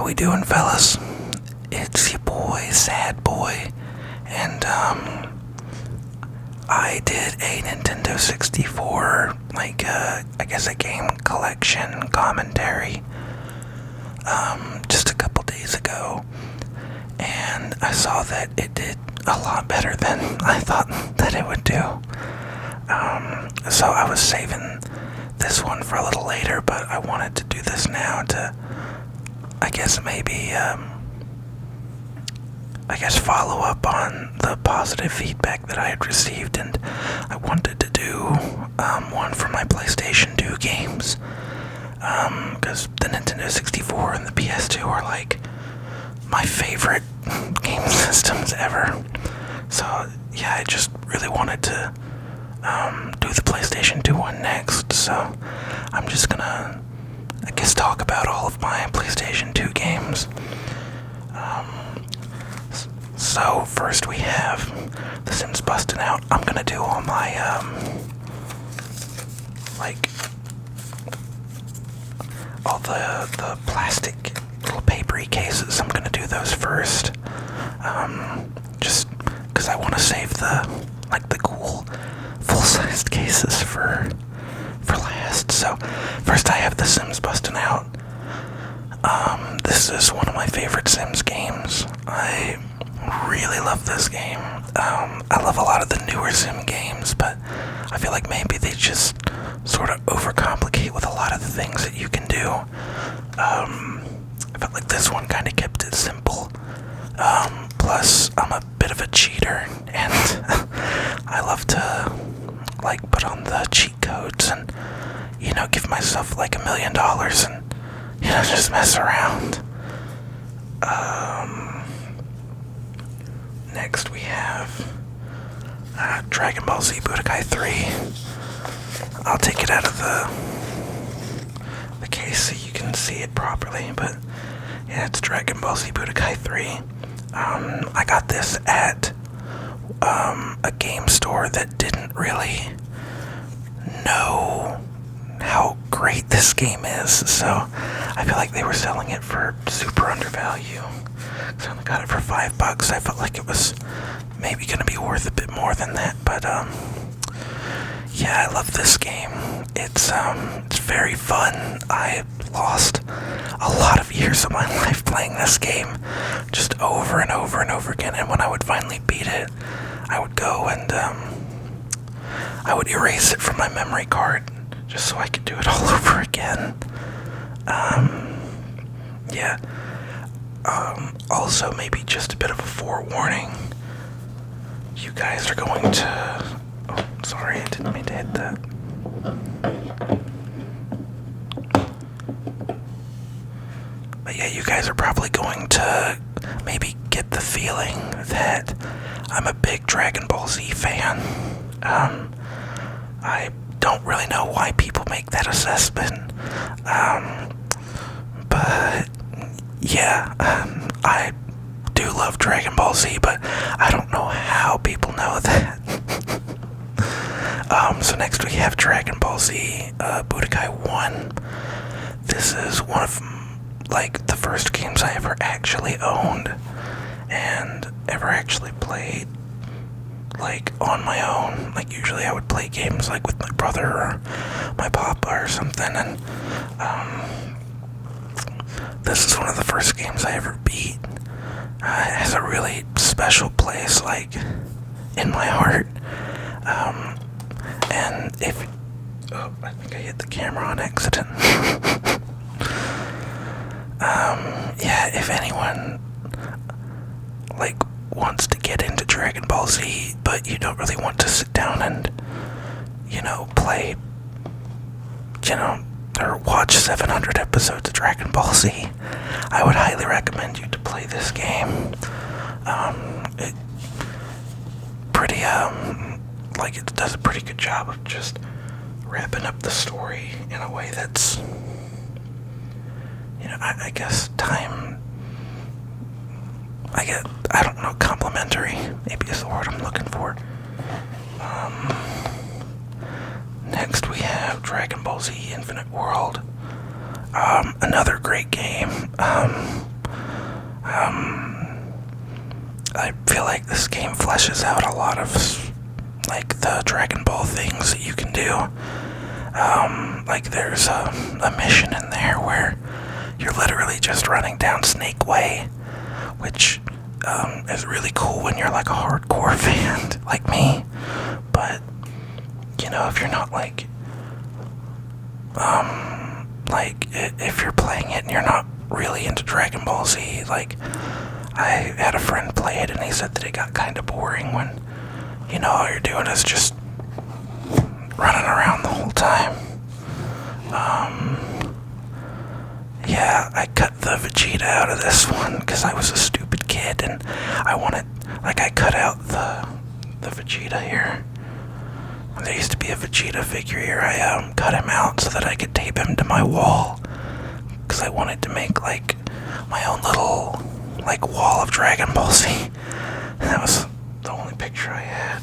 we doing, fellas? It's your boy, Sad Boy, and I did a Nintendo 64, I guess a game collection commentary, just a couple days ago, and I saw that it did a lot better than I thought that it would do. So I was saving this one for a little later, but I wanted to do this now to, I guess maybe, follow up on the positive feedback that I had received, and I wanted to do one for my PlayStation 2 games, because the Nintendo 64 and the PS2 are like my favorite game systems ever. So yeah, I just really wanted to do the PlayStation 2 one next, so I'm just gonna, I guess, talk about all of my PlayStation 2 games. So first we have The Sims Bustin' Out. I'm gonna do all my, all the plastic little papery cases. I'm gonna do those first, just because I want to save the cool full-sized cases for last. So first I have The Sims Bustin' Out. This is one of my favorite Sims games. I really love this game. I love a lot of the newer Sim games, but I feel like maybe they just sort of overcomplicate with a lot of the things that you can do. I felt like this one kind of kept it simple. Plus, I'm a bit of a cheater, and I love to, put on the cheat codes and, give myself $1 million and, just mess around. Next we have Dragon Ball Z Budokai 3. I'll take it out of the case so you can see it properly, but yeah, it's Dragon Ball Z Budokai 3. I got this at a game store that didn't really know how great this game is, so I feel like they were selling it for super undervalue. So I got it for $5. I felt like it was maybe going to be worth a bit more than that, but yeah, I love this game. It's very fun. I lost a lot of years of my life playing this game, just over and over and over again, and when I would finally beat it, I would go and I would erase it from my memory card just so I could do it all over again. Yeah. Also, maybe just a bit of a forewarning. You guys are going to... Oh, sorry, I didn't mean to hit that. But yeah, you guys are probably going to maybe get the feeling that I'm a big Dragon Ball Z fan. I don't really know why people make that assessment. But yeah, I do love Dragon Ball Z, but I don't know how people know that. So next we have Dragon Ball Z Budokai 1. This is one of the first games I ever actually owned and ever actually played on my own. Usually I would play games with my brother or my papa or something, and this is one of the first games I ever beat. It has a really special place, in my heart. And if... Oh, I think I hit the camera on accident. Yeah, if anyone, wants to get into Dragon Ball Z, but you don't really want to sit down and, play, or watch 700 episodes of Dragon Ball Z, I would highly recommend you to play this game. It pretty, it does a pretty good job of just wrapping up the story in a way that's, I guess I don't know, complimentary, maybe is the word I'm looking for. Next we have Dragon Ball Z Infinite World. Another great game. I feel like this game fleshes out a lot of, like, the Dragon Ball things that you can do. Like, there's a mission in there where you're literally just running down Snake Way, which is really cool when you're like a hardcore fan like me. But you know, if you're not like if you're playing it and you're not really into Dragon Ball Z, like, I had a friend play it and he said that it got kind of boring when, you know, all you're doing is just running around the whole time. Yeah, I cut the Vegeta out of this one because I was a stupid kid and I cut out the Vegeta here. There used to be a Vegeta figure here. I cut him out so that I could tape him to my wall because I wanted to make like my own little like wall of Dragon Ball Z. And that was the only picture I had.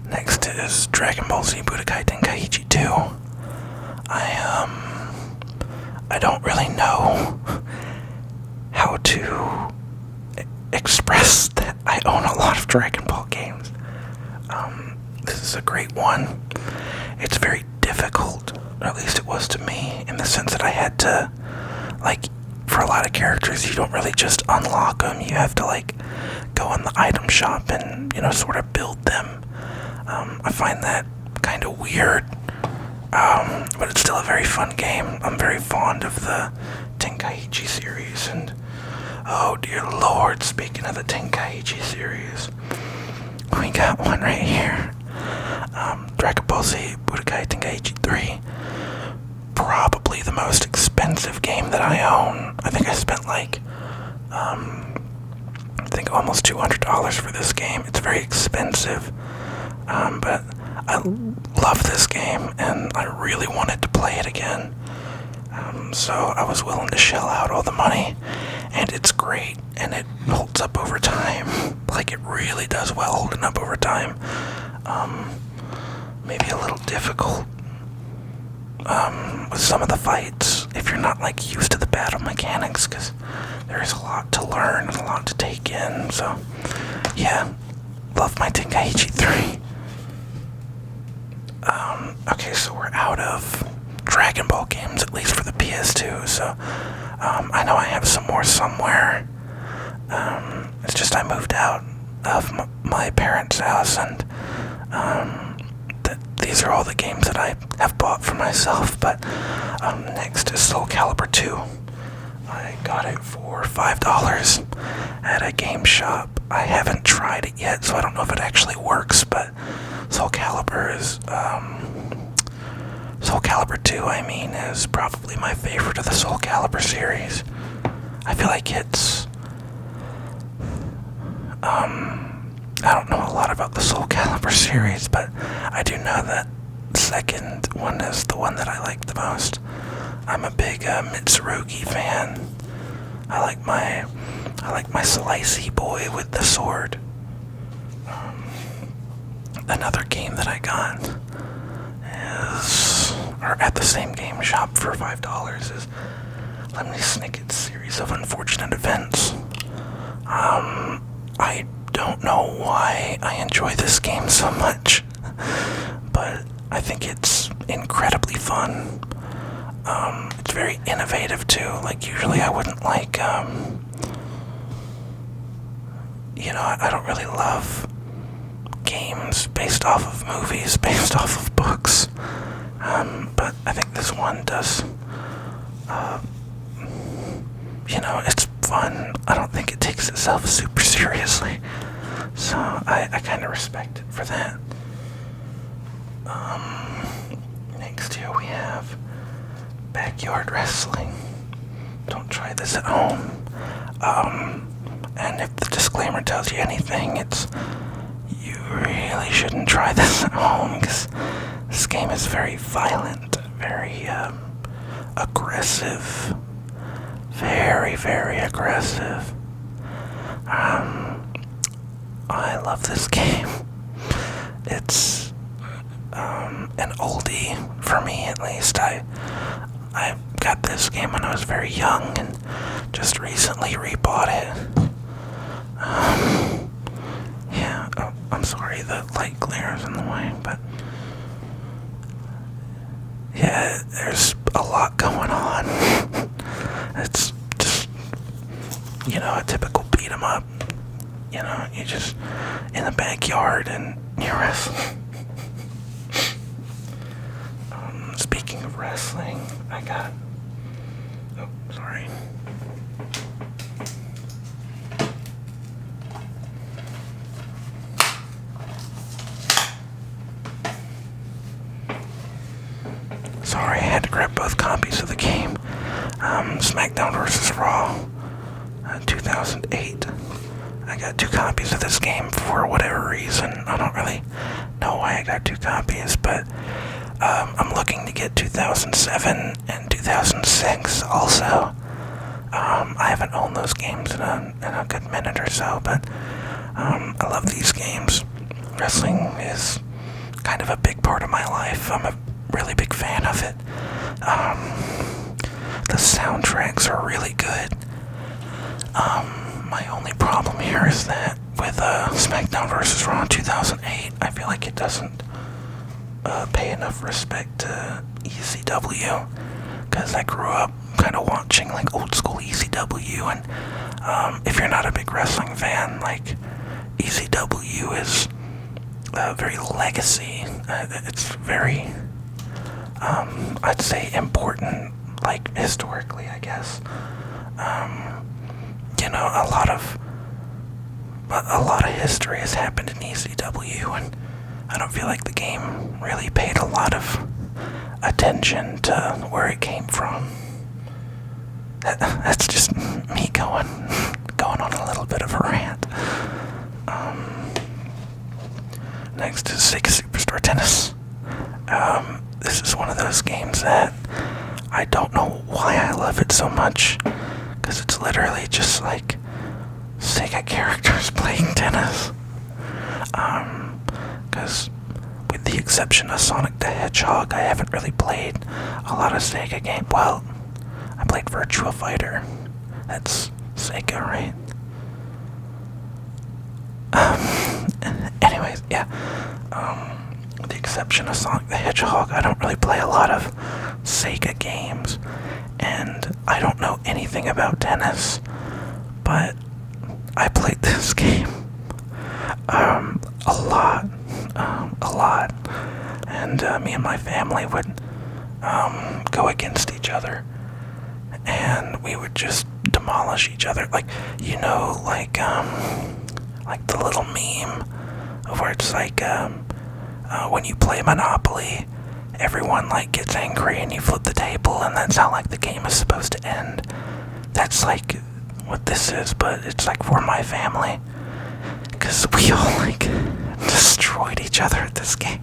Next is Dragon Ball Z Budokai Tenkaichi 2. I don't really know how to express that I own a lot of Dragon Ball games. This is a great one. It's very difficult, or at least it was to me, in the sense that I had to, like, for a lot of characters, you don't really just unlock them. You have to, like, go in the item shop and, you know, sort of build them. I find that kind of weird, but it's still a very fun game. I'm very fond of the Tenkaichi series, and oh dear lord, speaking of the Tenkaichi series, we got one right here. Dragon Ball Z Budokai Tenkaichi 3. Probably the most expensive game that I own. I think I spent like, almost $200 for this game. It's very expensive. But I love this game, and I really wanted to play it again. So I was willing to shell out all the money, and it's great, and it holds up over time. Like, it really does well holding up over time. Maybe a little difficult with some of the fights if you're not like used to the battle mechanics, because there is a lot to learn and a lot to take in. So yeah, love my Tenkaichi 3. Okay, so we're out of Dragon Ball games, at least for the PS2, so I know I have some more somewhere. It's just I moved out of my parents' house, and these are all the games that I have bought for myself. But next is Soul Calibur 2. I got it for $5 at a game shop. I haven't tried it yet, so I don't know if it actually works, but Soul Calibur 2, is probably my favorite of the Soul Calibur series. I feel like it's, I don't know a lot about the Soul Calibur series, but I do know that the second one is the one that I like the most. I'm a big Mitsurugi fan. I like my slicey boy with the sword. Another game that I got or at the same game shop for $5 is Lemony Snicket's Series of Unfortunate Events. I don't know why I enjoy this game so much, but I think it's incredibly fun. It's very innovative too. Like, usually I wouldn't like, I don't really love games based off of movies, based off of books. But I think this one does, it's fun. I don't think it takes itself super seriously. So I kind of respect it for that. Next here we have Backyard Wrestling. Don't try this at home. And if the disclaimer tells you anything, it's you really shouldn't try this at home, because this game is very violent, very aggressive, very, very aggressive. I love this game. It's an oldie for me, at least. I got this game when I was very young and just recently rebought it. Yeah, oh, I'm sorry, the light glare is in the way, but yeah, there's a lot going on. It's just, a typical beat 'em up. You just in the backyard and you wrestle. Speaking of wrestling, I got. Oh, sorry. Sorry, I had to grab both copies of the game. SmackDown vs. Raw, 2008. I got 2 copies of this game for whatever reason. I don't really know why I got 2 copies, but I'm looking to get 2007 and 2006 also. I haven't owned those games in a good minute or so, but I love these games. Wrestling is kind of a big part of my life. I'm a really big fan of it. The soundtracks are really good. My only problem here is that with SmackDown vs. Raw 2008, I feel like it doesn't pay enough respect to ECW, because I grew up kind of watching like old school ECW, and if you're not a big wrestling fan, like ECW is very legacy. It's very, I'd say, important, like historically, I guess. A lot of history has happened in ECW, and I don't feel like the game really paid a lot of attention to where it came from. That's just me going on a little bit of a rant. Next is Sega Superstar Tennis. This is one of those games that I don't know why I love it so much, because it's literally just like Sega characters playing tennis. Because with the exception of Sonic the Hedgehog, I haven't really played a lot of Sega games. Well, I played Virtua Fighter. That's Sega, right? Anyways, yeah. With the exception of Sonic the Hedgehog, I don't really play a lot of Sega games. And I don't know anything about tennis, but I played this game a lot, and me and my family would go against each other, and we would just demolish each other, like the little meme of where it's like when you play Monopoly, everyone like gets angry and you flip the table, and that's how like the game is supposed to end. That's like what this is, but it's like for my family, because we all like destroyed each other at this game.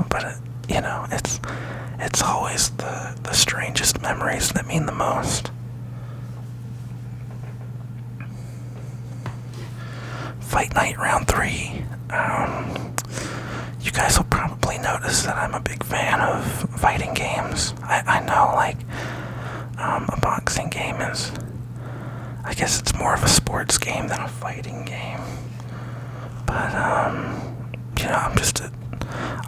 But it's always the strangest memories that mean the most. Fight Night Round 3. You guys will probably notice that I'm a big fan of fighting games. I know, like, a boxing game is, I guess it's more of a sports game than a fighting game. But,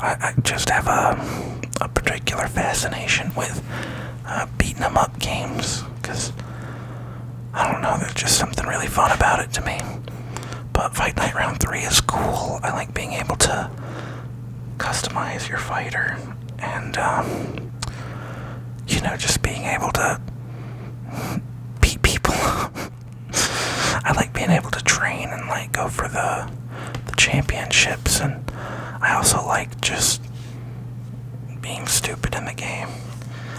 I just have a particular fascination with beating 'em up games, because, I don't know, there's just something really fun about it to me. But Fight Night Round 3 is cool. I like being able to customize your fighter, and, just being able to beat people. I like being able to train and, like, go for the championships, and I also like just being stupid in the game.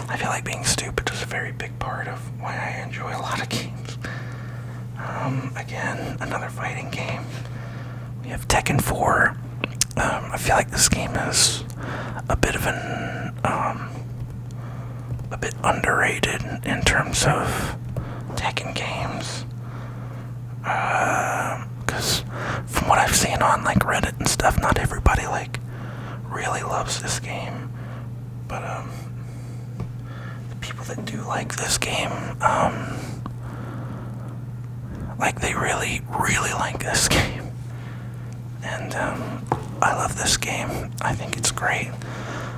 I feel like being stupid is a very big part of why I enjoy a lot of games. Again, another fighting game. We have Tekken 4. I feel like this game is a bit of a bit underrated in terms of Tekken games. Because from what I've seen on like Reddit and stuff, not everybody like really loves this game. But the people that do like this game, like they really, really like this game. And I love this game. I think it's great.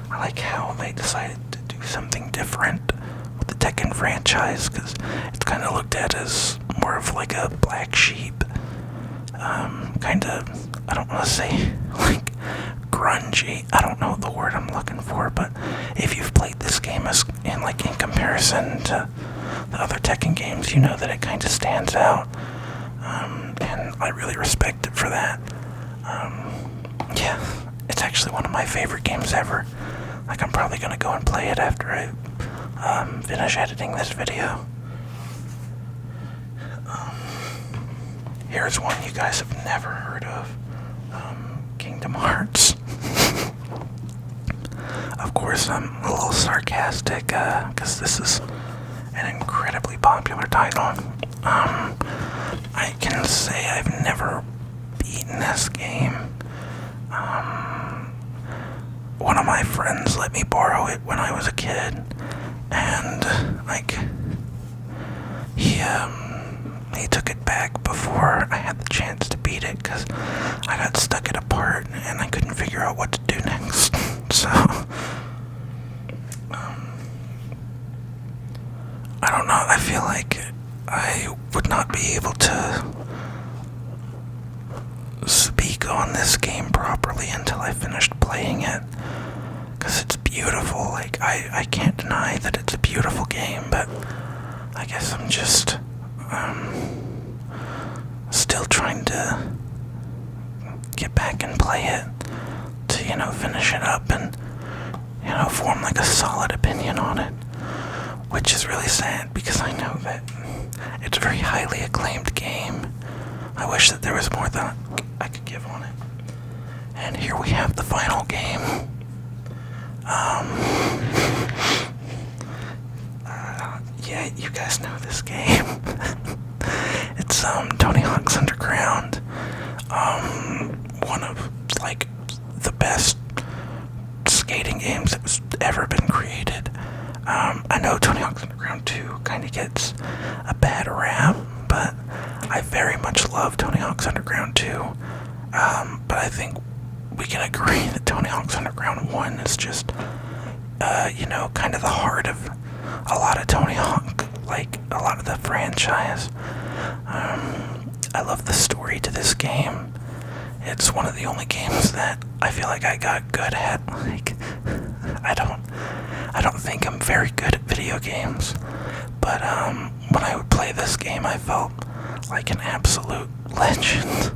I like how they decided to do something different with the Tekken franchise, because it's kind of looked at as more of like a black sheep. Kind of, I don't want to say like grungy. I don't know the word I'm looking for, but if you've played this game in comparison to the other Tekken games, you know that it kind of stands out. And I really respect it for that. Yeah, it's actually one of my favorite games ever. Like, I'm probably gonna go and play it after I finish editing this video. Here's one you guys have never heard of. Kingdom Hearts. Of course, I'm a little sarcastic, because this is an incredibly popular title. I can say I've never beaten this game. One of my friends let me borrow it when I was a kid, and he took it back before I had the chance to beat it, because I got stuck at a part and I couldn't figure out what to do next. So I don't know, I feel like I would not be able to speak on this game properly until I finished playing it, because it's beautiful. Like, I can't deny that it's a beautiful game, but I guess I'm just still trying to get back and play it to, finish it up and, form like a solid opinion on it, which is really sad because I know that it's a very highly acclaimed game. I wish that there was more that I could give on it. And here we have the final game. Yeah, you guys know this game. It's Tony Hawk's Underground. One of the best skating games that was ever been created. I know Tony Hawk's Underground 2 kind of gets a bad rap, but I very much love Tony Hawk's Underground 2. But I think we can agree that Tony Hawk's Underground 1 is just, kind of the heart of a lot of Tony Hawk, like a lot of the franchise. I love the story to this game. It's one of the only games that I feel like I got good at. I don't think I'm very good at video games, but when I would play this game, I felt like an absolute legend.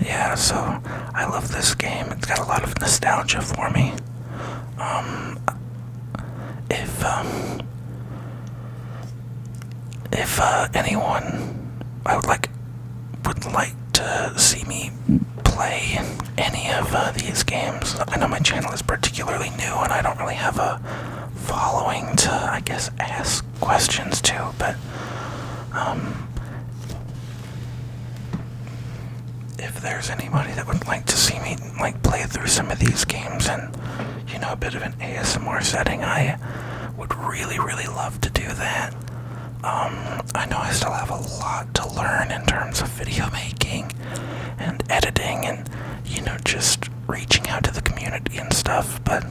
Yeah, so I love this game. It's got a lot of nostalgia for me. If anyone would like to see me play any of these games, I know my channel is particularly new and I don't really have a following to, I guess, ask questions to, but if there's anybody that would like to see me play through some of these games in, a bit of an ASMR setting, I would really, really love to do that. I know I still have a lot to learn in terms of video making and editing and, just reaching out to the community and stuff, but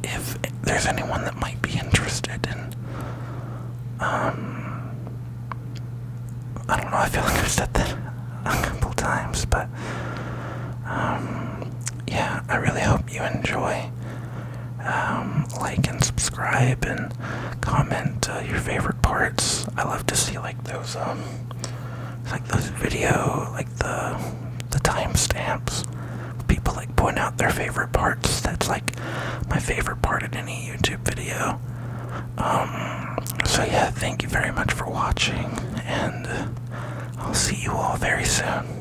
if there's anyone that might be interested in, I don't know, I feel like I've said that a couple times, but yeah, I really hope you enjoy. Like and subscribe and comment your favorite parts. I love to see those video, the timestamps. People point out their favorite parts. That's my favorite part of any YouTube video. So yeah, thank you very much for watching, and I'll see you all very soon.